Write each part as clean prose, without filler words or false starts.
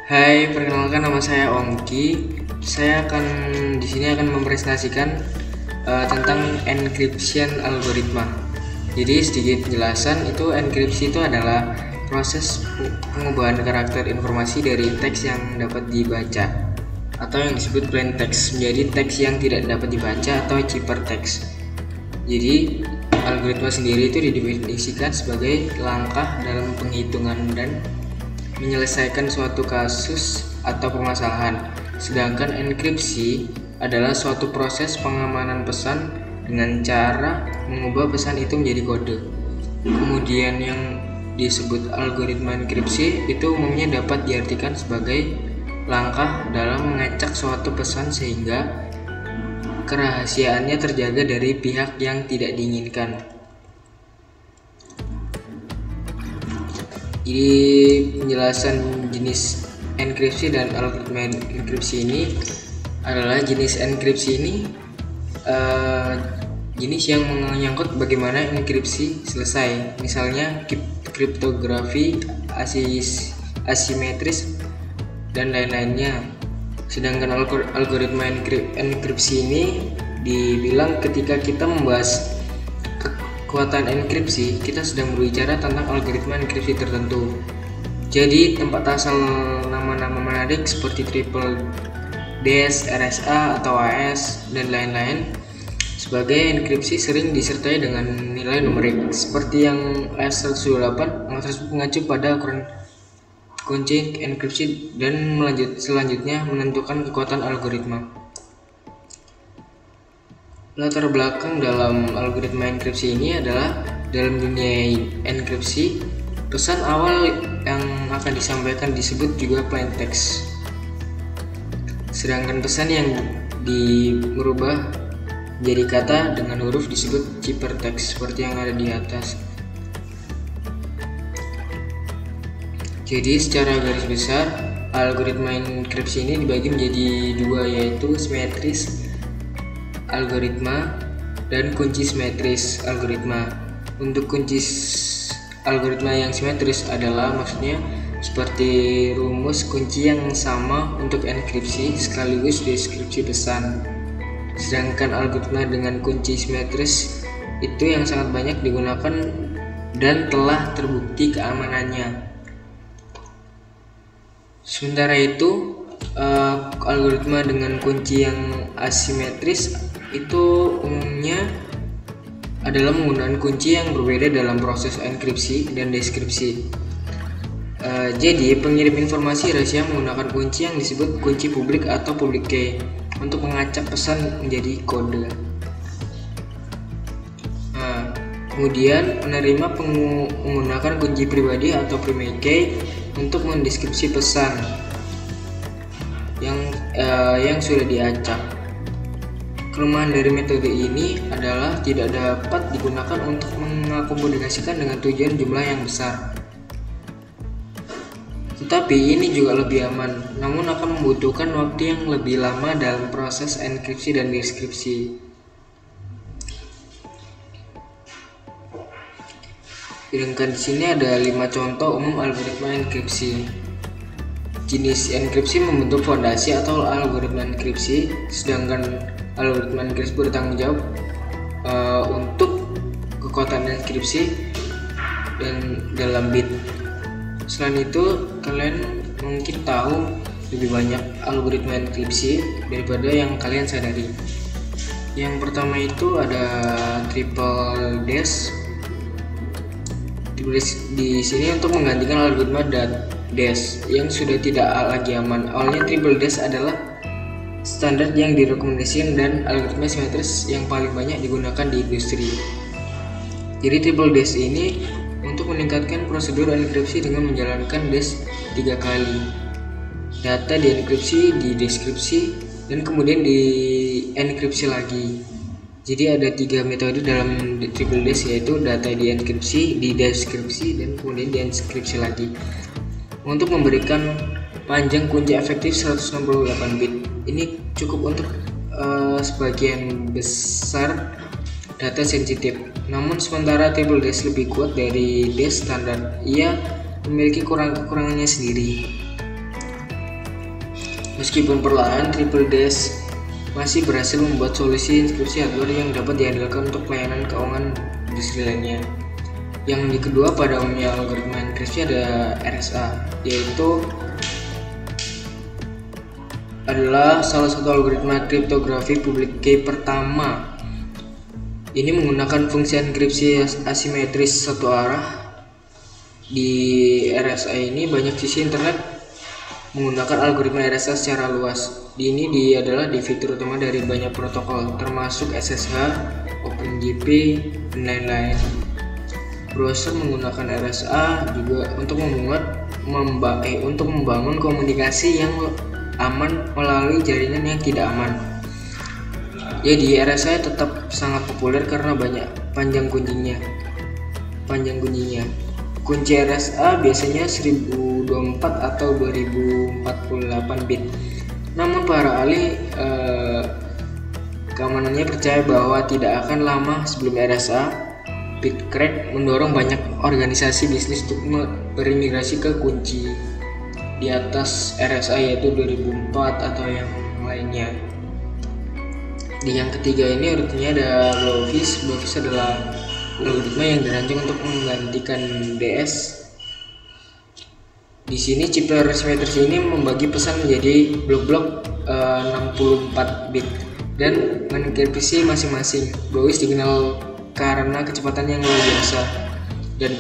Hai, perkenalkan nama saya Ongki. Saya akan di sini akan mempresentasikan tentang encryption algoritma. Jadi sedikit penjelasan, itu enkripsi itu adalah proses pengubahan karakter informasi dari teks yang dapat dibaca atau yang disebut plain text menjadi teks yang tidak dapat dibaca atau ciphertext. Jadi algoritma sendiri itu didefinisikan sebagai langkah dalam penghitungan dan menyelesaikan suatu kasus atau permasalahan. Sedangkan enkripsi adalah suatu proses pengamanan pesan dengan cara mengubah pesan itu menjadi kode. Kemudian yang disebut algoritma enkripsi itu umumnya dapat diartikan sebagai langkah dalam mengacak suatu pesan sehingga kerahasiaannya terjaga dari pihak yang tidak diinginkan. Jadi penjelasan jenis enkripsi dan algoritma enkripsi ini adalah jenis enkripsi ini jenis yang menyangkut bagaimana enkripsi selesai, misalnya kriptografi asimetris dan lain-lainnya. Sedangkan algoritma enkripsi ini dibilang ketika kita membahas kekuatan enkripsi, kita sedang berbicara tentang algoritma enkripsi tertentu. Jadi tempat asal nama-nama menarik seperti triple dash, RSA atau AES dan lain-lain sebagai enkripsi sering disertai dengan nilai numerik seperti yang AES-128 tersebut mengacu pada ukuran kunci enkripsi dan selanjutnya menentukan kekuatan algoritma. Latar belakang dalam algoritma enkripsi ini adalah dalam dunia enkripsi, pesan awal yang akan disampaikan disebut juga plain text. Sedangkan pesan yang merubah menjadi kata dengan huruf disebut ciphertext seperti yang ada di atas. Jadi secara garis besar, algoritma enkripsi ini dibagi menjadi dua, yaitu simetris algoritma dan kunci simetris algoritma. Untuk kunci algoritma yang simetris adalah maksudnya seperti rumus kunci yang sama untuk enkripsi sekaligus deskripsi pesan. Sedangkan algoritma dengan kunci simetris itu yang sangat banyak digunakan dan telah terbukti keamanannya. Sementara itu, algoritma dengan kunci yang asimetris itu umumnya adalah menggunakan kunci yang berbeda dalam proses enkripsi dan deskripsi. Jadi pengirim informasi rahasia menggunakan kunci yang disebut kunci publik atau public key untuk mengacak pesan menjadi kode. Kemudian penerima menggunakan kunci pribadi atau private key untuk mendeskripsi pesan yang sudah diacak. Kelemahan dari metode ini adalah tidak dapat digunakan untuk mengakomodasikan dengan tujuan jumlah yang besar. Tetapi ini juga lebih aman, namun akan membutuhkan waktu yang lebih lama dalam proses enkripsi dan deskripsi. Sedangkan di sini ada 5 contoh umum algoritma enkripsi. Jenis enkripsi membentuk fondasi atau algoritma enkripsi, sedangkan algoritma enkripsi bertanggung jawab untuk kekuatan enkripsi dan dalam bit. Selain itu, kalian mungkin tahu lebih banyak algoritma enkripsi daripada yang kalian sadari. Yang pertama itu ada triple dash. Di sini untuk menggantikan algoritma dash yang sudah tidak lagi aman. Awalnya triple dash adalah standar yang direkomendasikan dan algoritma simetris yang paling banyak digunakan di industri. Jadi triple dash ini untuk meningkatkan prosedur enkripsi dengan menjalankan dash 3 kali. Data dienkripsi, dideskripsi, dan kemudian dienkripsi lagi. Jadi ada 3 metode dalam triple dash, yaitu data dienkripsi, dideskripsi, dan kemudian dienkripsi lagi. Untuk memberikan panjang kunci efektif 168 bit. Ini cukup untuk sebagian besar data sensitif. Namun sementara triple dash lebih kuat dari dash standar, ia memiliki kekurangannya sendiri. Meskipun perlahan, Triple Dash masih berhasil membuat solusi enkripsi hardware yang dapat diandalkan untuk pelayanan keuangan industri lainnya. Yang kedua pada umumnya algoritma enkripsi ada RSA, yaitu adalah salah satu algoritma kriptografi public key pertama. Ini menggunakan fungsi enkripsi asimetris satu arah. Di RSA ini banyak sisi internet menggunakan algoritma RSA secara luas. Ini adalah di fitur utama dari banyak protokol, termasuk SSH, OpenGP, dan lain-lain. Browser menggunakan RSA juga untuk membangun komunikasi yang aman melalui jaringan yang tidak aman. Jadi RSA tetap sangat populer karena banyak panjang kuncinya. Kunci RSA biasanya 1024 atau 2048 bit. Namun para ahli keamanannya percaya bahwa tidak akan lama sebelum RSA Bitcrack mendorong banyak organisasi bisnis untuk berimigrasi ke kunci di atas RSA, yaitu 2004 atau yang lainnya. Di yang ketiga ini urutannya ada Blowfish. Blowfish adalah algoritma yang dirancang untuk menggantikan DS. Di sini chipper simetris ini membagi pesan menjadi blok-blok 64 bit dan menenkripsi masing-masing. Blowfish dikenal karena kecepatan yang luar biasa dan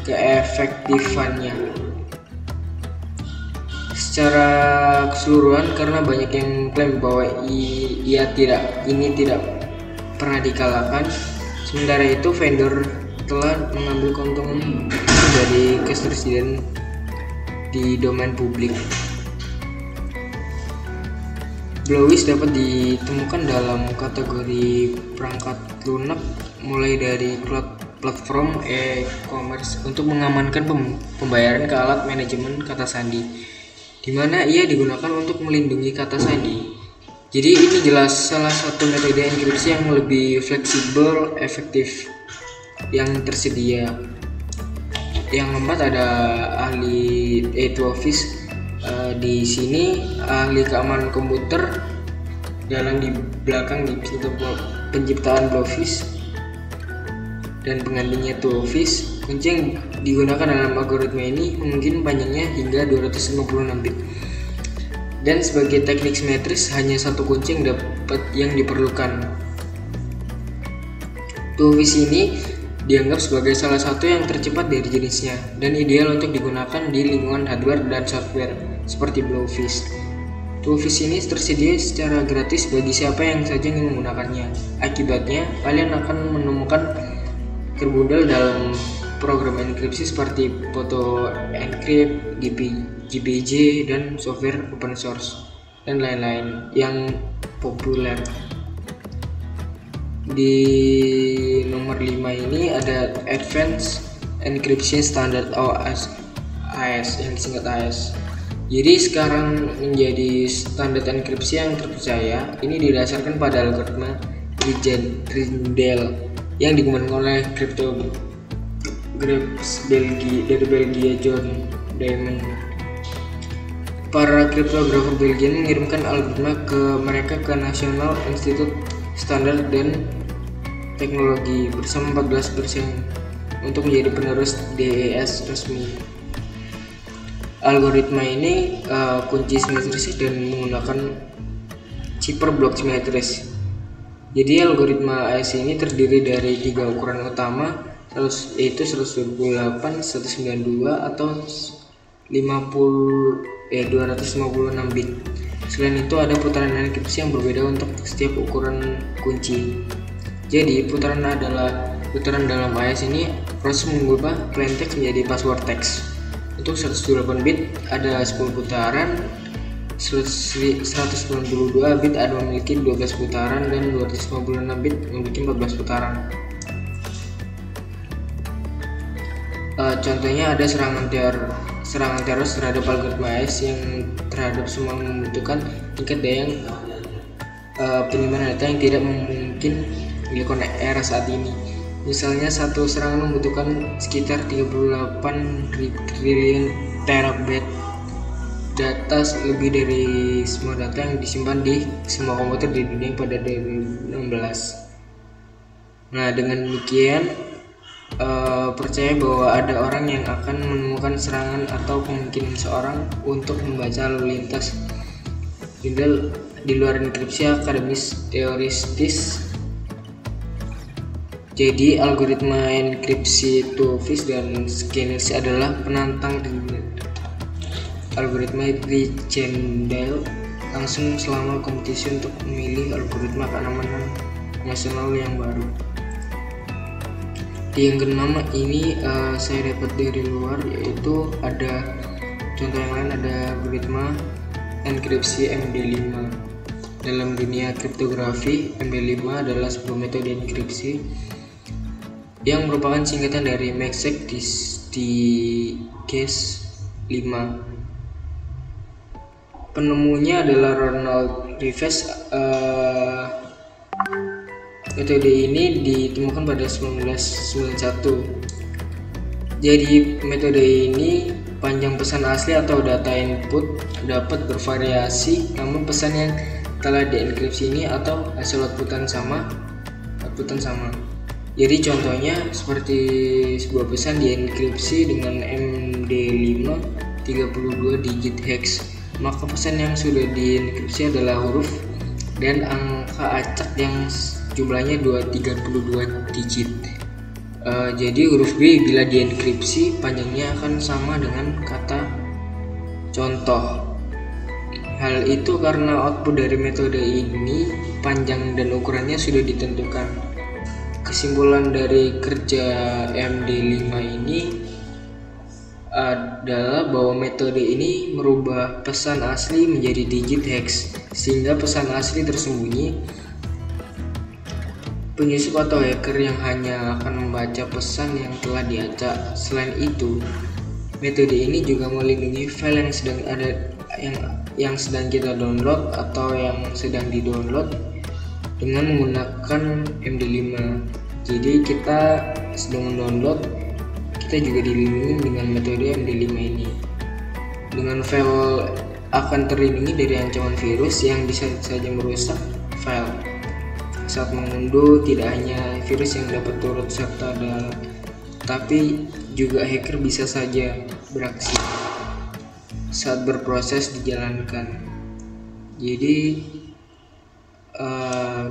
keefektifannya. Secara keseluruhan, karena banyak yang klaim bahwa ini tidak pernah dikalahkan, sementara itu vendor telah mengambil keuntungan dari ketersediaan di domain publik. Blowfish dapat ditemukan dalam kategori perangkat lunak, mulai dari cloud platform e-commerce untuk mengamankan pembayaran ke alat manajemen kata sandi, di mana ia digunakan untuk melindungi kata sandi. Jadi ini jelas salah satu metode enkripsi yang lebih fleksibel, efektif yang tersedia. Yang keempat ada ahli Blowfish. Di sini ahli keamanan komputer dalam di belakang di penciptaan Blowfish dan penggantinya Blowfish. Kunci yang digunakan dalam algoritma ini mungkin panjangnya hingga 256 bit. Dan sebagai teknik simetris hanya satu kunci yang diperlukan. Blowfish ini dianggap sebagai salah satu yang tercepat dari jenisnya dan ideal untuk digunakan di lingkungan hardware dan software seperti Blowfish. Blowfish ini tersedia secara gratis bagi siapa yang saja ingin menggunakannya. Akibatnya, kalian akan menemukan terbundal dalam program enkripsi seperti Photo Encrypt, GPG, dan software open source dan lain-lain yang populer. Di nomor 5 ini ada Advanced Encryption Standard AES yang disingkat AES. Jadi sekarang menjadi standar enkripsi yang terpercaya. Ini didasarkan pada algoritma Grindel yang dikembangkan oleh cryptographers dari Belgia, John Diamond. Para kriptografer Belgia mengirimkan algoritma mereka ke National Institute Standard dan Teknologi bersama 14 bersaing untuk menjadi penerus DES resmi. Algoritma ini kunci simetris dan menggunakan chipper blok simetris. Jadi algoritma AES ini terdiri dari 3 ukuran utama, yaitu 128, 192 atau 256 bit. Selain itu ada putaran enkripsi yang berbeda untuk setiap ukuran kunci. Jadi putaran dalam AES ini proses mengubah plain text menjadi password text. Untuk 128 bit ada 10 putaran, 192 bit ada memiliki 12 putaran, dan 256 bit memiliki 14 putaran. Contohnya ada serangan teror terhadap algoritma AES yang terhadap semua membutuhkan tingkat daya penyimpanan data yang tidak mungkin dilakukan era saat ini. Misalnya satu serangan membutuhkan sekitar 38 triliun terabyte data lebih dari semua data yang disimpan di semua komputer di dunia pada 2016. Nah, dengan demikian percaya bahwa ada orang yang akan menemukan serangan atau kemungkinan seorang untuk membaca lalu lintas di luar enkripsi akademis teoristis. Jadi algoritma enkripsi Twofish dan Skeneers adalah penantang algoritma Legendale langsung selama kompetisi untuk memilih algoritma keamanan nasional yang baru. Yang keenam ini saya dapat dari luar, yaitu ada contoh yang lain, ada algoritma enkripsi MD5. Dalam dunia kriptografi, MD5 adalah sebuah metode enkripsi yang merupakan singkatan dari MACsec di case 5. Penemunya adalah Ronald Rives. Metode ini ditemukan pada 1991. Jadi metode ini panjang pesan asli atau data input dapat bervariasi, namun pesan yang telah dienkripsi ini atau hasil outputan sama. Jadi contohnya seperti sebuah pesan dienkripsi dengan MD5 32 digit hex, maka pesan yang sudah dienkripsi adalah huruf dan angka acak yang jumlahnya 32 digit. Jadi huruf B bila dienkripsi panjangnya akan sama dengan kata contoh. Hal itu karena output dari metode ini panjang dan ukurannya sudah ditentukan. Kesimpulan dari kerja MD5 ini adalah bahwa metode ini merubah pesan asli menjadi digit hex, sehingga pesan asli tersembunyi. Penyusup atau hacker yang hanya akan membaca pesan yang telah diacak. Selain itu, metode ini juga melindungi file yang sedang kita download atau yang sedang di-download dengan menggunakan MD5. Jadi kita sedang mendownload, kita juga dilindungi dengan metode MD5 ini. Dengan file akan terlindungi dari ancaman virus yang bisa saja merusak file. Saat mengunduh, tidak hanya virus yang dapat turut serta tapi juga hacker bisa saja beraksi saat berproses dijalankan. Jadi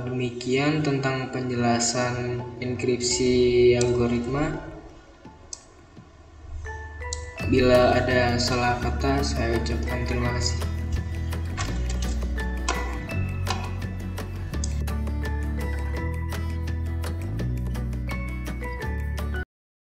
demikian tentang penjelasan enkripsi algoritma. Bila ada salah kata, saya ucapkan terima kasih.